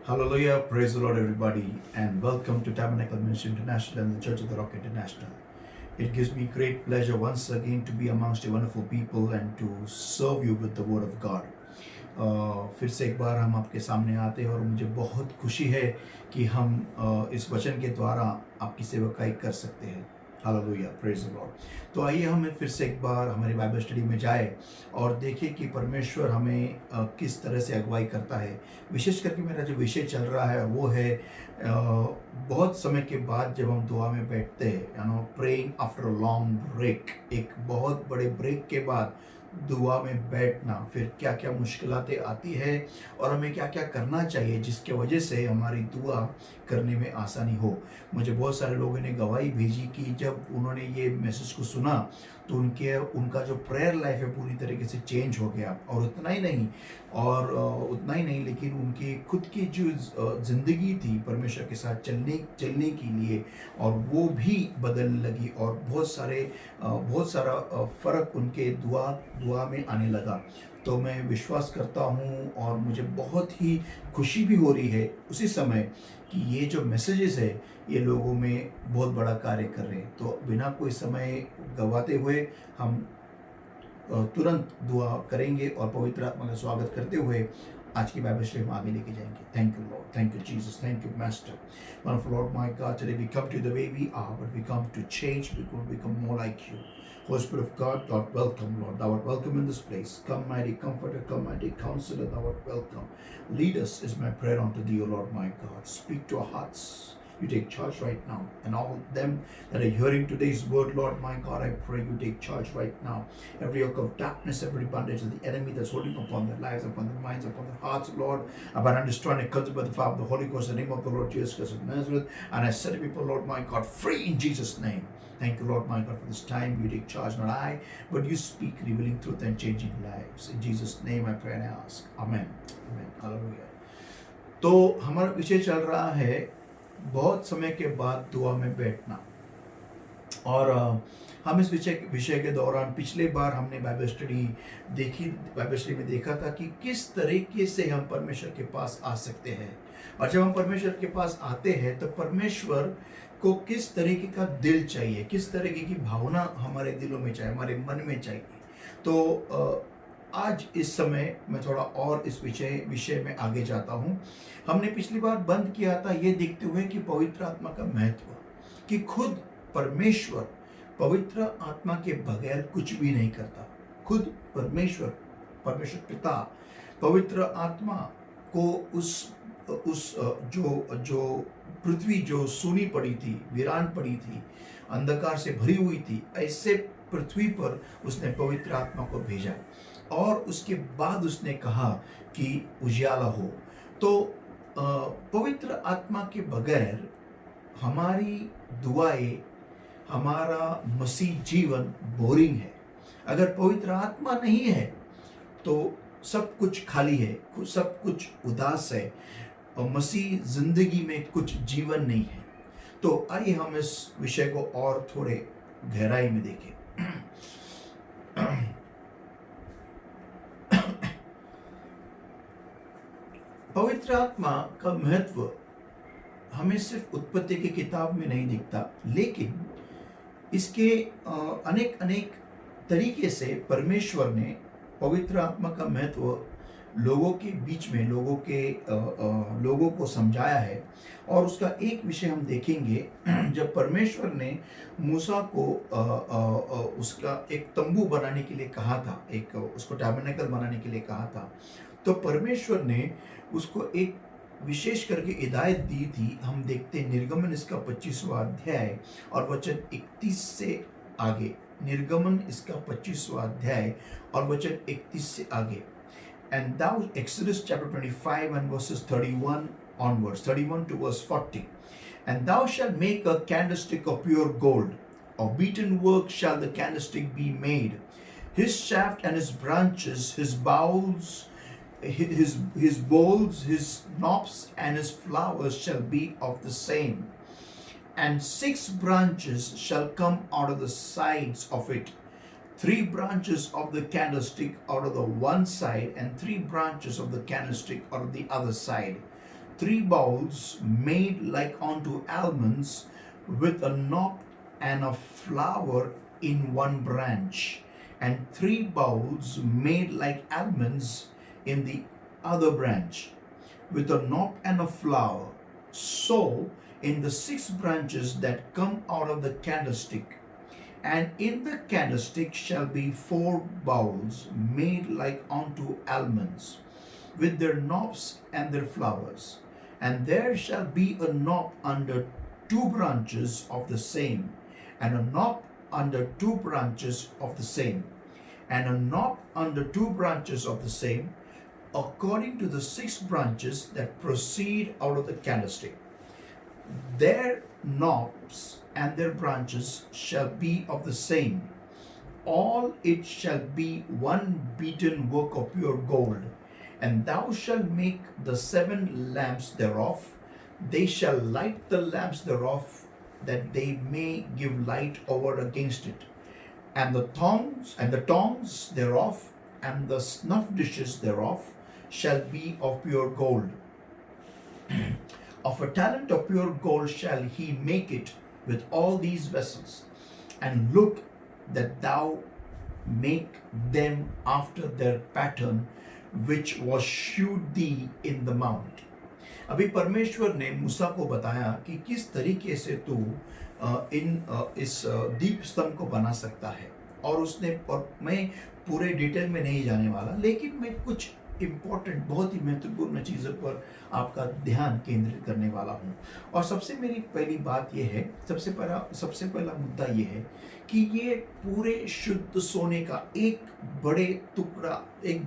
Hallelujah, praise the Lord, everybody, and welcome to Tabernacle Ministry International and the Church of the Rock International. It gives me great pleasure once again to be amongst a wonderful people and to serve you with the Word of God. फिर से एक बार हम आपके सामने आते हैं और मुझे बहुत खुशी है कि हम इस वचन के द्वारा आपकी सेवकाई कर सकते हैं। Hallelujah, praise the Lord. तो आइए हम फिर से एक बार हमारी बाइबल स्टडी में जाए और देखें कि परमेश्वर हमें किस तरह से अगुवाई करता है। विशेष करके मेरा जो विषय चल रहा है वो है बहुत समय के बाद जब हम दुआ में बैठते हैं, praying after a long break, एक बहुत बड़े ब्रेक के बाद दुआ में बैठना, फिर क्या क्या मुश्किलातें आती है और हमें क्या क्या करना चाहिए जिसके वजह से हमारी दुआ करने में आसानी हो। मुझे बहुत सारे लोगों ने गवाही भेजी कि जब उन्होंने ये मैसेज को सुना तो उनका जो प्रेयर लाइफ है पूरी तरीके से चेंज हो गया। और उतना ही नहीं लेकिन उनकी खुद की जो ज़िंदगी थी परमेश्वर के साथ चलने के लिए, और वो भी बदलने लगी और बहुत सारा फ़र्क उनके दुआ में आने लगा। तो मैं विश्वास करता हूँ और मुझे बहुत ही खुशी भी हो रही है उसी समय कि ये जो मैसेजेस है ये लोगों में बहुत बड़ा कार्य कर रहे हैं। तो बिना कोई समय गवाते हुए हम तुरंत दुआ करेंगे और पवित्र आत्मा का स्वागत करते हुए आज की बाइबल स्टडी हम आगे लेके जाएंगे। Thank you Lord, thank you Jesus, thank you master, wonderful Lord my God. Today we come to you the way we are, but we come to change, we will become more like you. Holy Spirit of God, God, welcome, Lord. Thou art welcome in this place. Come, mighty comforter, come, mighty counselor, thou art welcome. Lead us is my prayer unto thee, O Lord my God. Speak to our hearts. You take charge right now. And all them that are hearing today's word, Lord my God, I pray you take charge right now. Every yoke of darkness, every bondage of the enemy that's holding upon their lives, upon their minds, upon their hearts, Lord, about understanding comes by the power of the Holy Ghost, in the name of the Lord Jesus Christ of Nazareth. And I set people, Lord my God, free in Jesus' name. Thank you, Lord my God, for this time. You take charge, not I, but you speak, revealing truth and changing lives. In Jesus' name I pray and I ask. Amen. Amen. Hallelujah. तो हमारा विषय चल रहा है बहुत समय के बाद दुआ में बैठना। और हम इस विषय के दौरान पिछले बार हमने बाइबल स्टडी में देखा था कि किस तरीके से हम परमेश्वर के पास आ सकते हैं। और जब हम परमेश्वर के पास आते हैं तो परमेश्वर को किस तरीके का दिल चाहिए, किस तरीके की भावना हमारे दिलों में चाहिए, हमारे मन में चाहिए। तो आज इस समय मैं थोड़ा और इस विषय में आगे जाता हूँ। हमने पिछली बार बंद किया था ये देखते हुए कि पवित्र आत्मा का महत्व, कि खुद परमेश्वर पवित्र आत्मा के बगैर कुछ भी नहीं करता। खुद परमेश्वर पिता पवित्र आत्मा को उस जो पृथ्वी जो सूनी पड़ी थी, वीरान पड़ी थी, अंधकार से भरी हुई थी, ऐसे पृथ्वी पर उसने पवित्र आत्मा को भेजा और उसके बाद उसने कहा कि उजियाला हो। तो पवित्र आत्मा के बगैर हमारी दुआएं, हमारा मसीह जीवन बोरिंग है। अगर पवित्र आत्मा नहीं है तो सब कुछ खाली है, सब कुछ उदास है और मसीह जिंदगी में कुछ जीवन नहीं है। तो आइए हम इस विषय को और थोड़े गहराई में देखें। पवित्र आत्मा का महत्व हमें सिर्फ उत्पत्ति की किताब में नहीं दिखता, लेकिन इसके अनेक तरीके से परमेश्वर ने पवित्र आत्मा का महत्व लोगों के बीच में लोगों को समझाया है। और उसका एक विषय हम देखेंगे जब परमेश्वर ने मूसा को उसका एक तंबू बनाने के लिए कहा था, उसको टैबरनेकल बनाने के लिए कहा था, तो परमेश्वर ने उसको एक विशेष करके हिदायत दी थी। हम देखते हैं निर्गमन इसका 25वां अध्याय और वचन 31 से आगे। निर्गमन इसका 25वां अध्याय और वचन 31 से आगे। And thou, Exodus chapter 25 and verses 31 onwards, 31 to verse 40. And thou shalt make a candlestick of pure gold. Of beaten work shall the candlestick be made. His shaft and his branches, his bowls, his bowls, his knobs, and his flowers shall be of the same. And 6 branches shall come out of the sides of it. 3 branches of the candlestick out of the one side, and 3 branches of the candlestick out of the other side. 3 bowls made like unto almonds, with a knot and a flower in one branch, and 3 bowls made like almonds in the other branch, with a knot and a flower. So in the 6 branches that come out of the candlestick. And in the candlestick shall be 4 bowls made like unto almonds, with their knobs and their flowers. And there shall be a knob under 2 branches of the same, and a knob under 2 branches of the same, and a knob under 2 branches of the same, according to the 6 branches that proceed out of the candlestick. Their knobs and their branches shall be of the same. All it shall be one beaten work of pure gold. And thou shalt make the 7 lamps thereof. They shall light the lamps thereof, that they may give light over against it. And the tongs thereof, and the snuff dishes thereof, shall be of pure gold. Of a talent of pure gold shall he make it with all these vessels. And look that thou make them after their pattern which was shewed thee in the mount. अभी परमेश्वर ने मूसा को बताया कि किस तरीके से तू इस दीप स्तंभ को बना सकता है, और उसने, और मैं पूरे डिटेल में नहीं जाने वाला, लेकिन मैं कुछ इम्पोर्टेंट, बहुत ही महत्वपूर्ण चीज़ों पर आपका ध्यान केंद्रित करने वाला हूँ। और सबसे मेरी पहली बात यह है, सबसे पहला मुद्दा यह है कि ये पूरे शुद्ध सोने का एक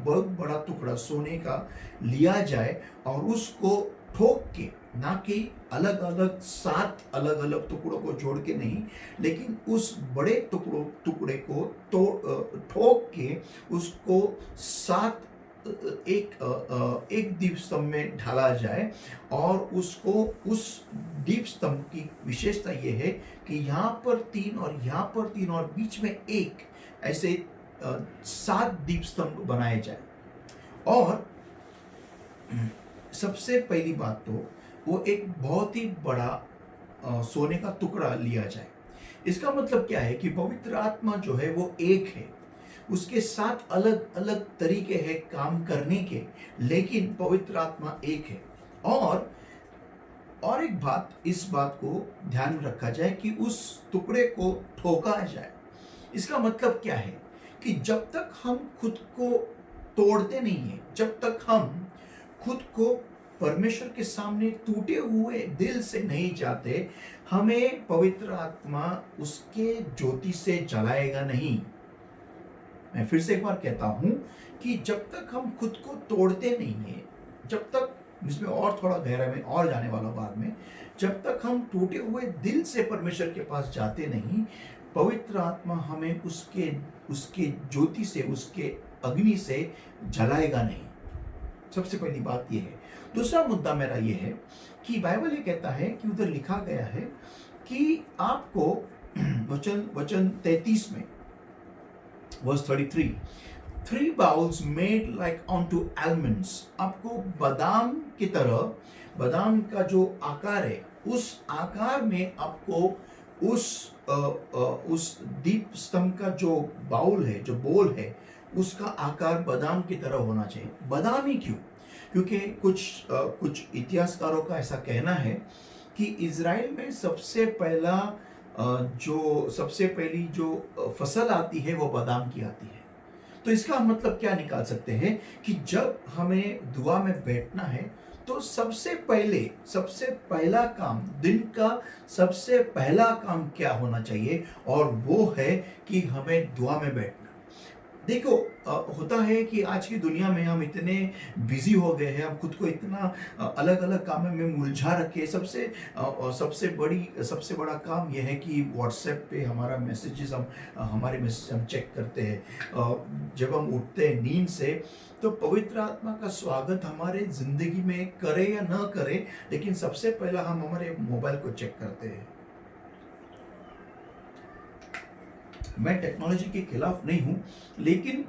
बहुत बड़ा टुकड़ा सोने का लिया जाए, और उसको ठोक के, ना कि अलग अलग 7 अलग अलग टुकड़ों को जोड़ के नहीं, लेकिन उस बड़े टुकड़े को ठोक के उसको 7 एक दीप स्तंभ में ढाला जाए। और उसको, उस दीप स्तंभ की विशेषता यह है कि यहाँ पर 3 और यहाँ पर 3 और बीच में एक, ऐसे 7 दीप स्तंभ बनाए जाए। और सबसे पहली बात तो वो एक बहुत ही बड़ा सोने का टुकड़ा लिया जाए। इसका मतलब क्या है कि पवित्र आत्मा जो है वो एक है, उसके 7 अलग अलग तरीके हैं काम करने के, लेकिन पवित्र आत्मा एक है। और एक बात, इस बात को ध्यान में रखा जाए कि उस टुकड़े को ठोका जाए। इसका मतलब क्या है कि जब तक हम खुद को तोड़ते नहीं हैं, जब तक हम खुद को परमेश्वर के सामने टूटे हुए दिल से नहीं जाते, हमें पवित्र आत्मा उसके ज्योति से जलाएगा नहीं। मैं फिर से एक बार कहता हूं कि जब तक हम खुद को तोड़ते नहीं हैं, जब तक, इसमें और थोड़ा गहरा में और जाने वाला बाद में, जब तक हम टूटे हुए दिल से परमेश्वर के पास जाते नहीं, पवित्र आत्मा हमें उसके ज्योति से, उसके अग्नि से जलाएगा नहीं। सबसे पहली बात यह है। दूसरा मुद्दा मेरा यह है कि बाइबल ये कहता है कि उधर लिखा गया है कि आपको वचन 33 में, verse 33, 3 bowls made like unto almonds, आपको बादाम की तरह, बादाम का जो आकार है, उस आकार में आपको उस दीप स्तंभ का जो बाउल है, जो बोल है, उसका आकार बादाम की तरह होना चाहिए। बादाम ही क्यों? क्योंकि कुछ इतिहासकारों का ऐसा कहना है कि इज़राइल में सबसे पहली जो फसल आती है वो बादाम की आती है। तो इसका मतलब क्या निकाल सकते हैं कि जब हमें दुआ में बैठना है तो सबसे पहला काम, दिन का सबसे पहला काम क्या होना चाहिए, और वो है कि हमें दुआ में बैठना। देखो, होता है कि आज की दुनिया में हम इतने बिजी हो गए हैं, हम खुद को इतना अलग अलग कामों में उलझा रखे। सबसे बड़ा काम यह है कि व्हाट्सएप पे हमारे मैसेजेस हम चेक करते हैं। जब हम उठते हैं नींद से, तो पवित्र आत्मा का स्वागत हमारे जिंदगी में करे या न करे, लेकिन सबसे पहला हम हमारे मोबाइल को चेक करते हैं। मैं टेक्नोलॉजी के खिलाफ नहीं हूं, लेकिन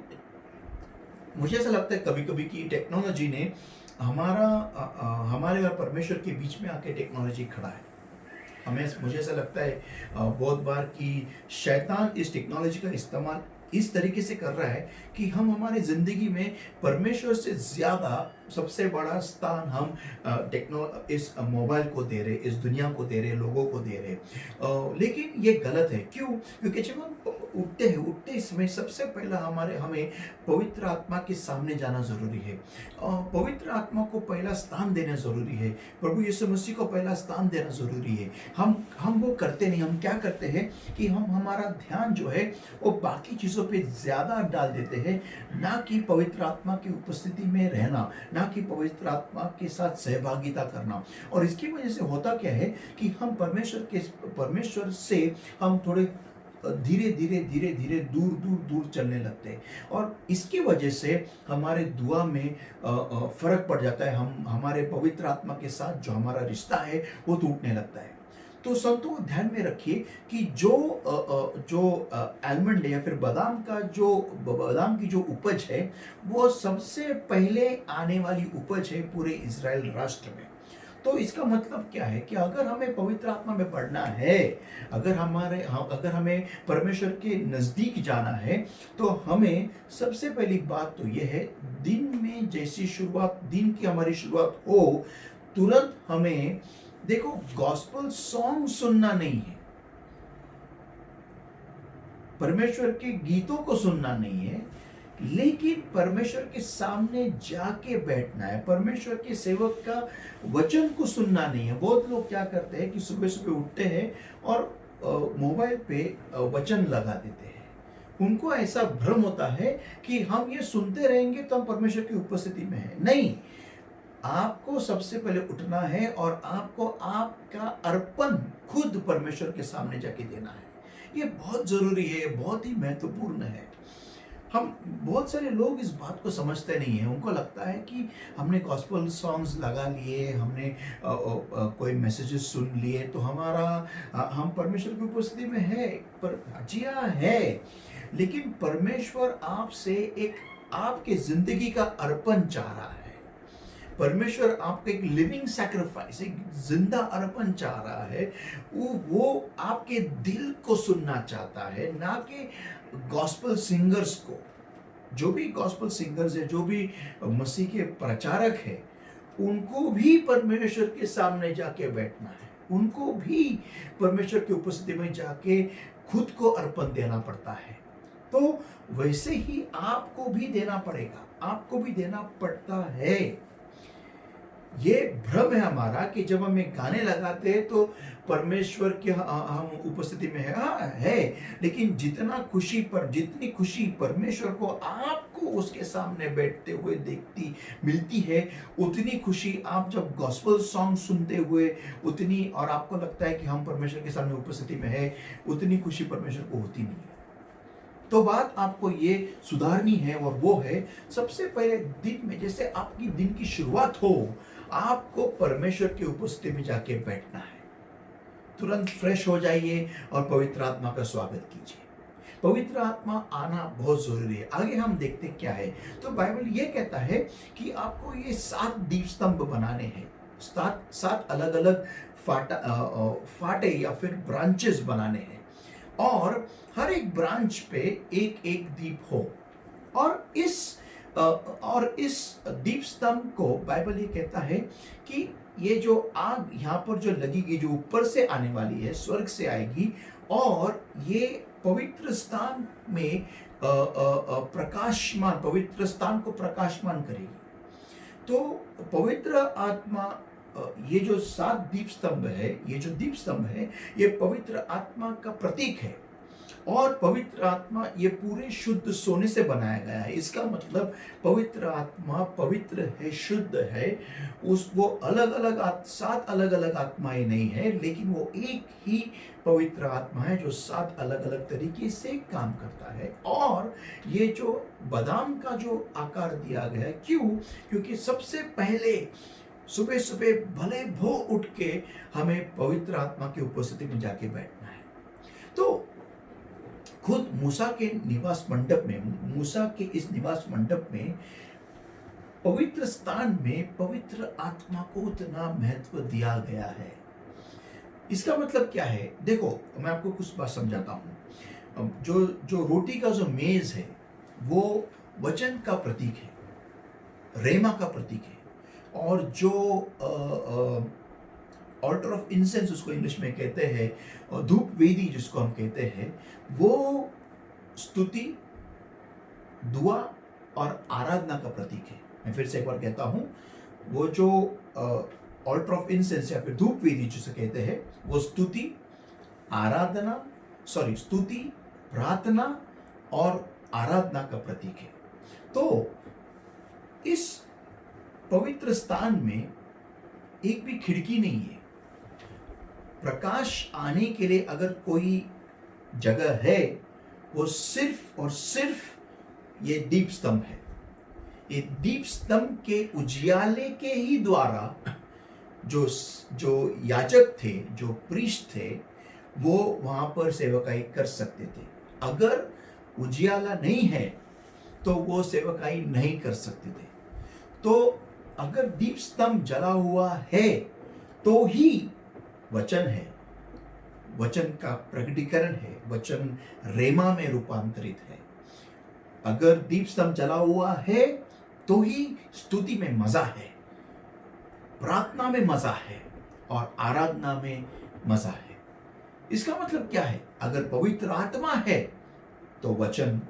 मुझे ऐसा लगता है कभी कभी कि टेक्नोलॉजी ने हमारे और परमेश्वर के बीच में आके टेक्नोलॉजी खड़ा है। मुझे ऐसा लगता है बहुत बार कि शैतान इस टेक्नोलॉजी का इस्तेमाल इस तरीके से कर रहा है कि हम हमारे ज़िंदगी में परमेश्वर से ज़्यादा सबसे बड़ा स्थान हम इस मोबाइल को दे रहे, इस दुनिया को दे रहे, लोगों को दे रहे। लेकिन ये गलत है। क्यों? क्योंकि जब हम उठते समय सबसे पहला हमें पवित्र आत्मा के सामने जाना ज़रूरी है। पवित्र आत्मा को पहला स्थान देना ज़रूरी है। प्रभु यीशु मसीह को पहला स्थान देना ज़रूरी है। हम वो करते नहीं। हम क्या करते हैं कि हम हमारा ध्यान जो है वो बाकी चीज़ों पे ज़्यादा डाल देते हैं, ना कि पवित्र आत्मा की उपस्थिति में रहना, ना कि पवित्र आत्मा के साथ सहभागिता करना। और इसकी वजह से होता क्या है कि हम परमेश्वर से हम थोड़े धीरे धीरे धीरे धीरे दूर दूर दूर चलने लगते हैं, और इसकी वजह से हमारे दुआ में फर्क पड़ जाता है। हमारे पवित्र आत्मा के साथ जो हमारा रिश्ता है वो टूटने लगता है। तो संतों ध्यान में रखिए कि जो आलमंड या फिर बादाम की जो उपज है वो सबसे पहले आने वाली उपज है पूरे इजराइल राष्ट्र में। तो इसका मतलब क्या है कि अगर हमें पवित्र आत्मा में बढ़ना है, अगर हमें परमेश्वर के नज़दीक जाना है, तो हमें सबसे पहली बात तो यह है, दिन में जैसी दिन की हमारी शुरुआत हो, तुरंत हमें देखो गॉस्पेल सॉन्ग सुनना नहीं है, परमेश्वर के गीतों को सुनना नहीं है, लेकिन परमेश्वर के सामने जाके बैठना है। परमेश्वर के सेवक का वचन को सुनना नहीं है। बहुत लोग क्या करते हैं कि सुबह सुबह उठते हैं और मोबाइल पे वचन लगा देते हैं। उनको ऐसा भ्रम होता है कि हम ये सुनते रहेंगे तो हम परमेश्वर की उपस्थिति में हैं। नहीं, आपको सबसे पहले उठना है और आपको आपका अर्पण खुद परमेश्वर के सामने जाके देना है। ये बहुत जरूरी है, बहुत ही महत्वपूर्ण है। हम बहुत सारे लोग इस बात को समझते नहीं हैं। उनको लगता है कि हमने गॉस्पेल सॉन्ग्स लगा लिए, हमने कोई मैसेजेस सुन लिए तो हम परमेश्वर की उपस्थिति में है। पर जी हाँ है, लेकिन परमेश्वर आपसे एक आपके जिंदगी का अर्पण चाह रहा है। परमेश्वर आपको एक लिविंग सैक्रिफाइस, एक जिंदा अर्पण चाह रहा है। वो आपके दिल को सुनना चाहता है, ना कि गॉस्पेल सिंगर्स को। जो भी गॉस्पेल सिंगर्स है, जो भी मसीह के प्रचारक है, उनको भी परमेश्वर के सामने जाके बैठना है, उनको भी परमेश्वर की उपस्थिति में जाके खुद को अर्पण देना पड़ता है। तो वैसे ही आपको भी देना पड़ेगा, आपको भी देना पड़ता है। ये भ्रम है हमारा कि जब हम एक गाने लगाते हैं तो परमेश्वर की हम उपस्थिति में है, लेकिन जितनी खुशी परमेश्वर को आपको उसके सामने बैठते हुए मिलती है, उतनी खुशी आप जब गॉस्पेल सॉन्ग सुनते हुए और आपको लगता है कि हम परमेश्वर के सामने उपस्थिति में है, उतनी खुशी परमेश्वर को होती नहीं है। तो बात आपको ये सुधारनी है, और वो है सबसे पहले दिन में जैसे आपकी दिन की शुरुआत हो, आपको परमेश्वर की उपस्थिति में जाके बैठना है। तुरंत फ्रेश हो जाइए और पवित्र आत्मा का स्वागत कीजिए। पवित्र आत्मा आना बहुत जरूरी है। आगे हम देखते क्या है, तो बाइबल ये कहता है कि आपको ये 7 दीपस्तंभ बनाने हैं, 7 अलग अलग फाटे या फिर ब्रांचेस बनाने हैं, और हर एक ब्रांच पे एक एक दीप हो। और इस दीप स्तंभ को बाइबल ये कहता है कि ये जो आग यहाँ पर जो लगेगी, जो ऊपर से आने वाली है, स्वर्ग से आएगी, और ये पवित्र स्थान में पवित्र स्थान को प्रकाशमान करेगी। तो पवित्र आत्मा, ये जो 7 दीप स्तंभ है, ये पवित्र आत्मा का प्रतीक है। और पवित्र आत्मा ये पूरे शुद्ध सोने से बनाया गया है। इसका मतलब पवित्र आत्मा पवित्र है, शुद्ध है। वो 7 अलग अलग आत्माएं नहीं है, लेकिन वो एक ही पवित्र आत्मा है जो 7 अलग अलग तरीके से काम करता है। और ये जो बादाम का जो आकार दिया गया है, क्यों? क्योंकि सबसे पहले सुबह सुबह भले भो उठ के हमें पवित्र आत्मा की उपस्थिति में जाके बैठना है। तो खुद मूसा के इस निवास मंडप में पवित्र स्थान में पवित्र आत्मा को उतना महत्व दिया गया है। इसका मतलब क्या है? देखो, मैं आपको कुछ बात समझाता हूँ। जो जो रोटी का जो मेज है वो वचन का प्रतीक है, रेमा का प्रतीक है। और जो ऑल्टर ऑफ इंसेंस उसको इंग्लिश में कहते हैं, और धूप वेदी जिसको हम कहते हैं, वो स्तुति, दुआ और आराधना का प्रतीक है। मैं फिर से एक बार कहता हूँ, वो जो ऑल्टर ऑफ इंसेंस या फिर धूप वेदी जिसे कहते हैं, वो स्तुति, आराधना, स्तुति, प्रार्थना और आराधना का प्रतीक है। तो इस पवित्र स्थान में एक भी खिड़की नहीं है। प्रकाश आने के लिए अगर कोई जगह है, वो सिर्फ और सिर्फ ये दीप स्तंभ है। ये दीप स्तंभ के उजियाले के ही द्वारा जो याजक थे, जो प्रीस्ट थे, वो वहां पर सेवकाई कर सकते थे। अगर उजियाला नहीं है तो वो सेवकाई नहीं कर सकते थे। तो अगर दीप स्तंभ जला हुआ है तो ही वचन है, वचन का प्रकटीकरण है, वचन रेमा में रूपांतरित है। अगर दीप स्तंभ जला हुआ है तो ही स्तुति में मजा है, प्रार्थना में मजा है और आराधना में मजा है। इसका मतलब क्या है? अगर पवित्र आत्मा है तो वचन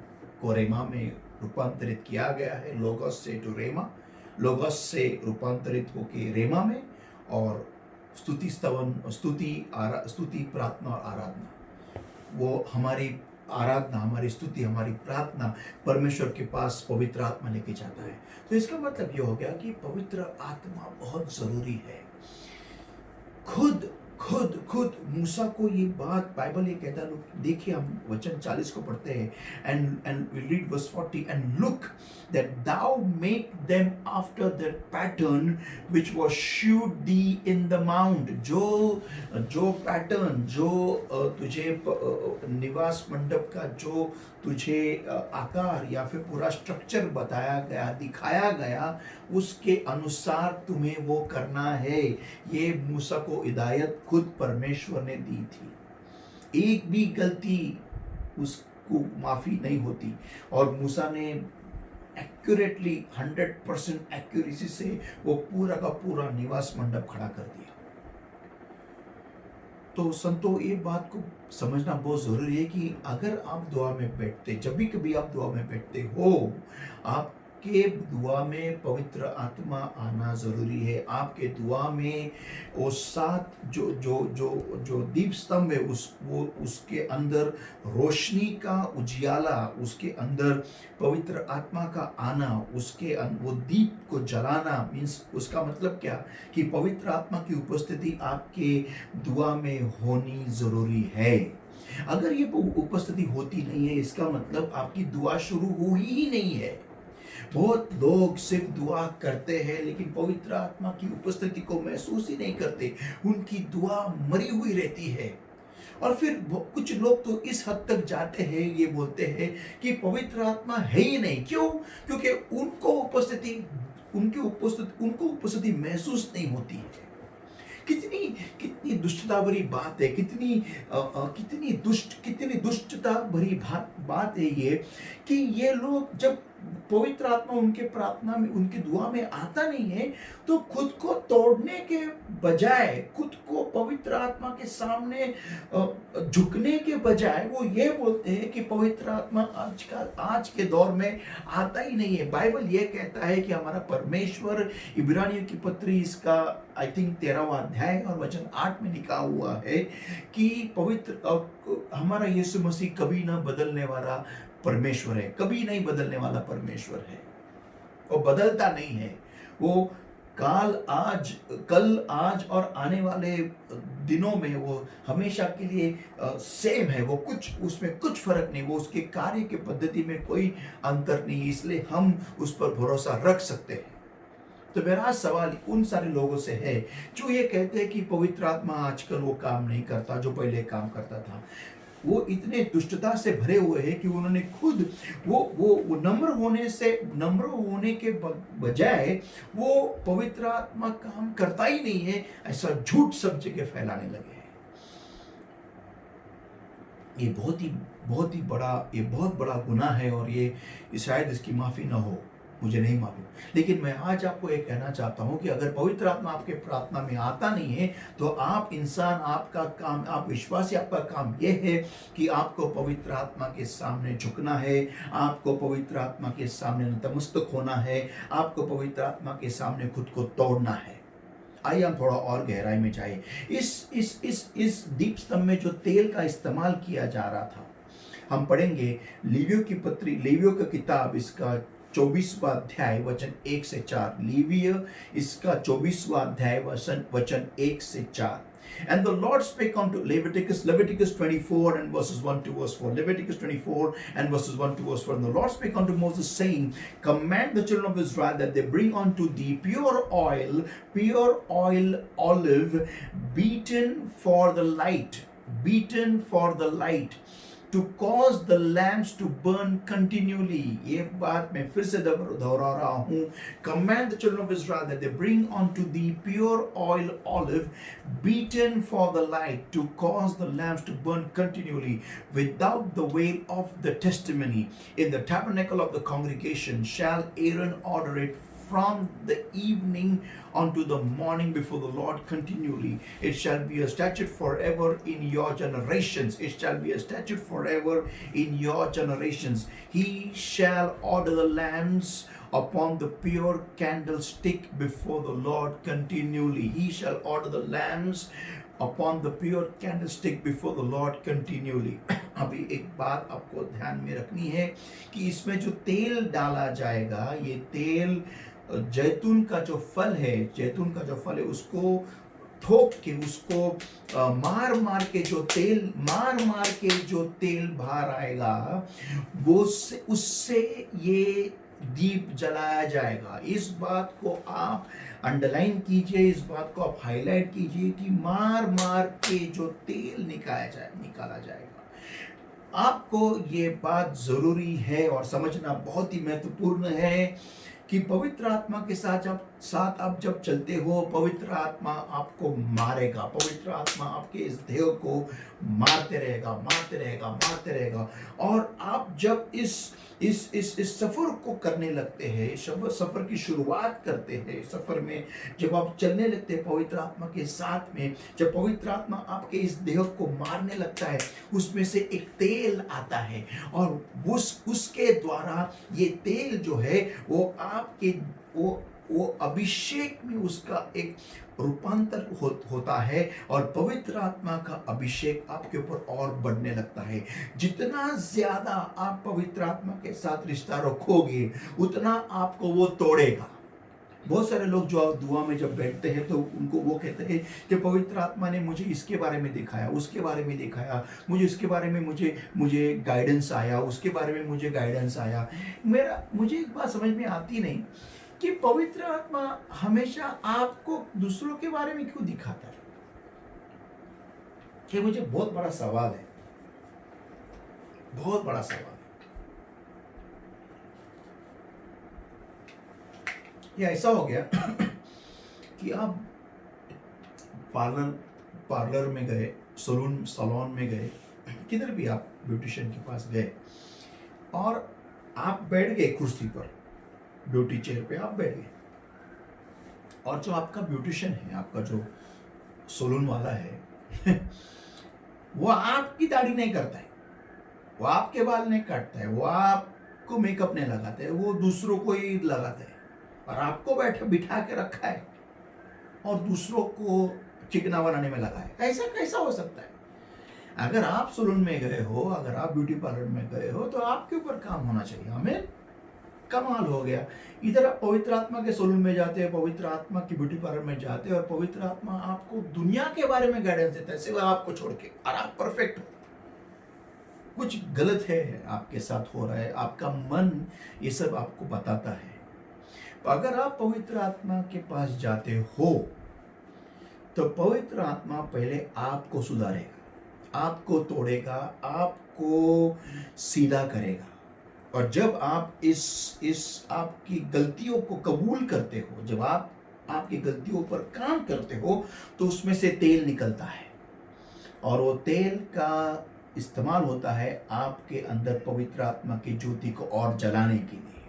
को रेमा में रूपांतरित किया गया है, लोगोस से टू रेमा, लोगोस से रूपांतरित होके रेमा में, और स्तुति, प्रार्थना और आराधना, वो हमारी आराधना, हमारी स्तुति, हमारी प्रार्थना परमेश्वर के पास पवित्र आत्मा लेके जाता है। तो इसका मतलब ये हो गया कि पवित्र आत्मा बहुत जरूरी है। खुद खुद खुद मूसा को ये बात बाइबल ये कहता है। देखिए, हम वचन 40 को पढ़ते हैं, and we read verse 40, and look that thou make them after that pattern which was showed thee in the mount. जो पैटर्न, जो तुझे निवास मंडप का जो तुझे आकार या फिर पूरा स्ट्रक्चर बताया गया, दिखाया गया, उसके अनुसार तुम्हें वो करना है। ये मूसा को हिदायत खुद परमेश्वर ने दी थी। एक भी गलती उसको माफी नहीं होती, और मूसा ने एक्यूरेटली 100% एक्यूरेसी से वो पूरा का पूरा निवास मंडप खड़ा कर दिया। तो संतो, ये बात को समझना बहुत जरूरी है कि अगर आप दुआ में बैठते, जब भी कभी आप दुआ में बैठते हो, आपके दुआ में पवित्र आत्मा आना जरूरी है। आपके दुआ में वो सात जो दीप स्तंभ है, उसके अंदर रोशनी का उजियाला, उसके अंदर पवित्र आत्मा का आना, वो दीप को जलाना, मीन्स उसका मतलब क्या कि पवित्र आत्मा की उपस्थिति आपके दुआ में होनी जरूरी है। अगर ये उपस्थिति होती नहीं है, इसका मतलब आपकी दुआ शुरू हुई ही नहीं है। बहुत लोग सिर्फ दुआ करते हैं लेकिन पवित्र आत्मा की उपस्थिति को महसूस ही नहीं करते। उनकी दुआ मरी हुई रहती है। और फिर कुछ लोग तो इस हद तक जाते हैं, ये बोलते हैं कि पवित्र आत्मा है ही नहीं। क्यों? क्योंकि उनको उपस्थिति महसूस नहीं होती है। कितनी दुष्टता भरी बात है, कितनी दुष्टता भरी बात है ये, कि ये लोग जब पवित्र आत्मा उनके प्रार्थना में, उनकी दुआ में आता नहीं है, तो खुद को तोड़ने के बजाय, खुद को पवित्र आत्मा के सामने झुकने के बजाय वो ये बोलते हैं कि पवित्र आत्मा आज के दौर में आता ही नहीं है। बाइबल ये कहता है कि हमारा परमेश्वर, इब्रानियों की पत्री इसका आई थिंक 13वां अध्याय और वचन 8 में लिखा हुआ है कि हमारा यीशु मसीह कभी ना बदलने वाला परमेश्वर है, कभी नहीं बदलने वाला परमेश्वर है। वो बदलता नहीं है। वो कल, आज और आने वाले दिनों में वो हमेशा के लिए सेम है। वो उसमें कुछ फर्क नहीं, वो उसके कार्य की पद्धति में कोई अंतर नहीं, इसलिए हम उस पर भरोसा रख सकते हैं। तो मेरा सवाल उन सारे लोगों से है जो ये कहते हैं कि पवित्र आत्मा आजकल वो काम नहीं करता जो पहले काम करता था। वो इतने दुष्टता से भरे हुए हैं कि उन्होंने खुद वो नम्र होने के बजाय वो पवित्र आत्मा काम करता ही नहीं है, ऐसा झूठ सब जगह फैलाने लगे हैं। ये बहुत बड़ा गुनाह है, और ये शायद इसकी माफी ना हो, मुझे नहीं मालूम। लेकिन मैं आज आपको ये कहना चाहता हूं कि अगर पवित्र आत्मा आपके प्रार्थना में आता नहीं है, तो आप इंसान, आपका काम, आप विश्वासी, आपका काम यह है कि आपको पवित्र आत्मा के सामने झुकना है, आपको पवित्र आत्मा के सामने नतमस्तक होना है, आपको पवित्र आत्मा के सामने खुद को तोड़ना है। आइए हम थोड़ा और गहराई में जाए। इस दीप स्तंभ में जो तेल का इस्तेमाल किया जा रहा था, हम पढ़ेंगे लेवियों की किताब, इसका 24वां अध्याय वचन 1 से 4। लेविय इसका 24वां अध्याय वचन 1 से 4। And the Lord spake unto Leviticus 24 and verses 1 to verse 4. Leviticus 24 and verses 1 to verse 4. And the Lord spake unto Moses, saying, Command the children of Israel that they bring unto thee pure oil olive, beaten for the light, to cause the lamps to burn continually. ये बात मैं फिर से दोहरा रहा हूँ। Command the children of Israel that they bring unto thee pure oil olive, beaten for the light, to cause the lamps to burn continually, without the veil of the testimony. In the tabernacle of the congregation shall Aaron order it from the evening unto the morning before the Lord continually. It shall be a statute forever in your generations. It shall be a statute forever in your generations. He shall order the lamps upon the pure candlestick before the Lord continually. He shall order the lamps upon the pure candlestick before the Lord continually. अभी एक बात आपको ध्यान में रखनी है कि इसमें जो तेल डाला जाएगा, ये तेल जैतून का जो फल है उसको ठोक के, उसको मार के जो तेल बाहर आएगा, वो उससे ये दीप जलाया जाएगा। इस बात को आप अंडरलाइन कीजिए, इस बात को आप हाईलाइट कीजिए कि मार के जो तेल निकाला जाएगा। आपको ये बात जरूरी है और समझना बहुत ही महत्वपूर्ण है कि पवित्र आत्मा के साथ आप जब चलते हो, पवित्र आत्मा आपको मारेगा, पवित्र आत्मा आपके इस देह को मारते रहेगा। और आप जब इस सफर को करने लगते हैं, सफर की शुरुआत करते हैं, सफर में जब आप चलने लगते हैं पवित्र आत्मा के साथ में, जब पवित्र आत्मा आपके इस देह को मारने लगता है, उसमें से एक तेल आता है, और उसके द्वारा ये तेल जो है वो आपके वो अभिषेक में उसका एक रूपांतर होता है, और पवित्र आत्मा का अभिषेक आपके ऊपर और बढ़ने लगता है। जितना ज्यादा आप पवित्र आत्मा के साथ रिश्ता रखोगे, उतना आपको वो तोड़ेगा। बहुत सारे लोग जो दुआ में जब बैठते हैं तो उनको वो कहते हैं कि पवित्र आत्मा ने मुझे इसके बारे में दिखाया, उसके बारे में दिखाया, मुझे इसके बारे में मुझे गाइडेंस आया, उसके बारे में मुझे गाइडेंस आया। मुझे एक बात समझ में आती नहीं कि पवित्र आत्मा हमेशा आपको दूसरों के बारे में क्यों दिखाता है। ये मुझे बहुत बड़ा सवाल है, बहुत बड़ा सवाल है। ये ऐसा हो गया कि आप पार्लर में गए, सैलून में गए, किधर भी आप ब्यूटिशियन के पास गए, और आप बैठ गए कुर्सी पर, ब्यूटी चेयर पे आप बैठ गए, और जो आपका ब्यूटिशियन है, आपका जो सैलून वाला है वो आपकी दाढ़ी नहीं करता है, वो आपके बाल नहीं काटता है, वो आपको मेकअप नहीं लगाता है, वो दूसरों को ही लगाता है, और आपको बिठा के रखा है और दूसरों को चिकना बनाने में लगा है। ऐसा कैसा हो सकता है? अगर आप सैलून में गए हो, अगर आप ब्यूटी पार्लर में गए हो, तो आपके ऊपर काम होना चाहिए। हमें कमाल हो गया, इधर आप पवित्र आत्मा के सैलून में जाते हैं, पवित्र आत्मा की ब्यूटी पार्लर में जाते हैं, और पवित्र आत्मा आपको दुनिया के बारे में गाइडेंस देता है सिवाय आपको छोड़ के, और आप परफेक्ट हो। कुछ गलत है आपके साथ हो रहा है, आपका मन ये सब आपको बताता है। तो अगर आप पवित्र आत्मा के पास जाते हो, तो पवित्र आत्मा पहले आपको सुधारेगा, आपको तोड़ेगा, आपको सीधा करेगा। और जब आप इस आपकी गलतियों को कबूल करते हो, जब आप आपकी गलतियों पर काम करते हो, तो उसमें से तेल निकलता है और वो तेल का इस्तेमाल होता है आपके अंदर पवित्र आत्मा की ज्योति को और जलाने के लिए।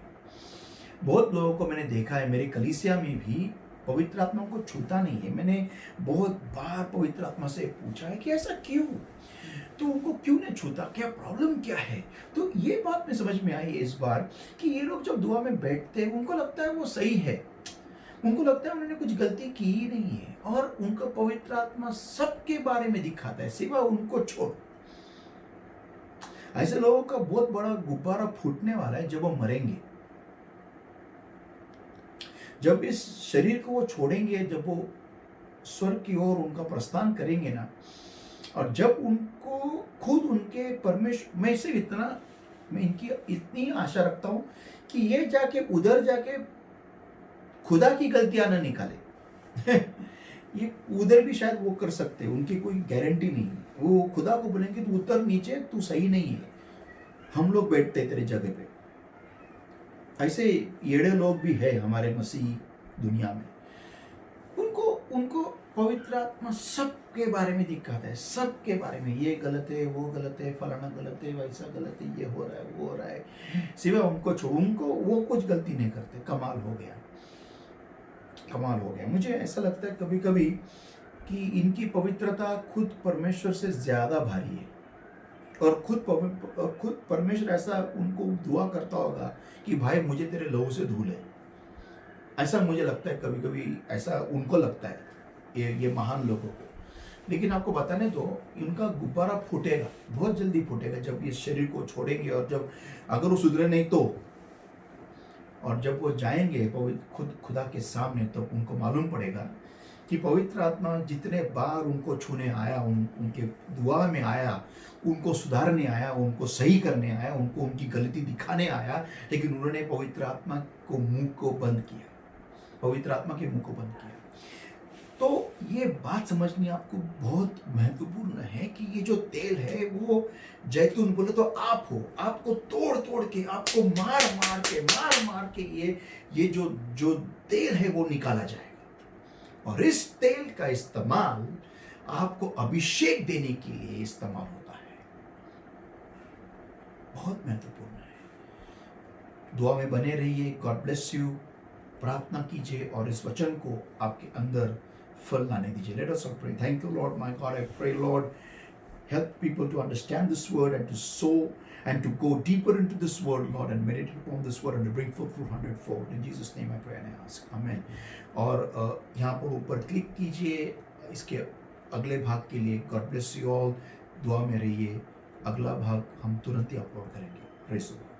बहुत लोगों को मैंने देखा है, मेरी कलीसिया में भी पवित्र आत्मा को छूता नहीं है। मैंने बहुत बार पवित्र आत्मा से पूछा है कि ऐसा क्यों, तो उनको क्यों नहीं छूता, क्या प्रॉब्लम क्या है। तो ये बात में समझ में आई इस बार कि ये लोग जब दुआ में बैठते हैं उनको लगता है वो सही है, उनको लगता है उन्होंने कुछ गलती की ही नहीं है, और उनको पवित्र आत्मा सबके बारे में दिखाता है सिवा उनको छोड़। ऐसे लोगों का बहुत बड़ा गुब्बारा फूटने वाला है जब वो मरेंगे। जब इस शरीर को वो छोड़ेंगे, जब वो स्वर्ग की ओर उनका प्रस्थान करेंगे ना, और जब उनको खुद उनके परमेश्वर, मैं इनकी इतनी आशा रखता हूं कि ये जाके उधर जाके खुदा की गलतियां ना निकाले ये उधर भी शायद वो कर सकते हैं, उनकी कोई गारंटी नहीं है। वो खुदा को बोलेंगे तू उतर नीचे, तू सही नहीं है, हम लोग बैठते तेरे जगह पे। ऐसे येड़े लोग भी है हमारे मसीह दुनिया में। उनको उनको पवित्र आत्मा सबके बारे में दिखाता है, सबके बारे में, ये गलत है, वो गलत है, फलाना गलत है, वैसा गलत है, ये हो रहा है, वो हो रहा है, सिवाय उनको छोड़, उनको वो कुछ गलती नहीं करते। कमाल हो गया, कमाल हो गया। मुझे ऐसा लगता है कभी कभी कि इनकी पवित्रता खुद परमेश्वर से ज्यादा भारी है, और खुद परमेश्वर ऐसा उनको दुआ करता होगा कि भाई मुझे तेरे लहू से धूल है। ऐसा मुझे लगता है कभी कभी, ऐसा उनको लगता है ये महान लोगों को। लेकिन आपको बताने दो, इनका गुब्बारा फूटेगा, बहुत जल्दी फूटेगा जब इस शरीर को छोड़ेंगे, और जब अगर वो सुधरे नहीं तो, और जब वो जाएंगे खुदा के सामने, तो उनको मालूम पड़ेगा कि पवित्र आत्मा जितने बार उनको छूने आया, उनके दुआ में आया, उनको सुधारने आया, उनको सही करने आया, उनको उनकी गलती दिखाने आया, लेकिन उन्होंने पवित्र आत्मा को मुंह को बंद किया, पवित्र आत्मा के मुंह को बंद किया। तो ये बात समझनी आपको बहुत महत्वपूर्ण है कि ये जो तेल है वो जैतून बोले तो आप हो, आपको तोड़ तोड़ के, आपको मार मार के ये जो तेल है वो निकाला जाएगा। और इस तेल का इस्तेमाल आपको अभिषेक देने के लिए इस्तेमाल होता है। बहुत महत्वपूर्ण है। दुआ में बने रहिए। God bless you. प्रार्थना कीजिए और इस वचन को आपके अंदर फल लाने दीजिए। Let us all pray. Thank you, Lord, my God. I pray, Lord, help people to understand this word and to sow and to go deeper into this word, Lord, and meditate upon this word and to bring forth 100-fold. In Jesus' name I pray and I ask. Amen. और यहाँ पर ऊपर click कीजिए इसके अगले भाग के लिए। God bless you all. दुआ में रहिए। अगला भाग हम तुरंत ही अपलोड करेंगे। Praise the Lord.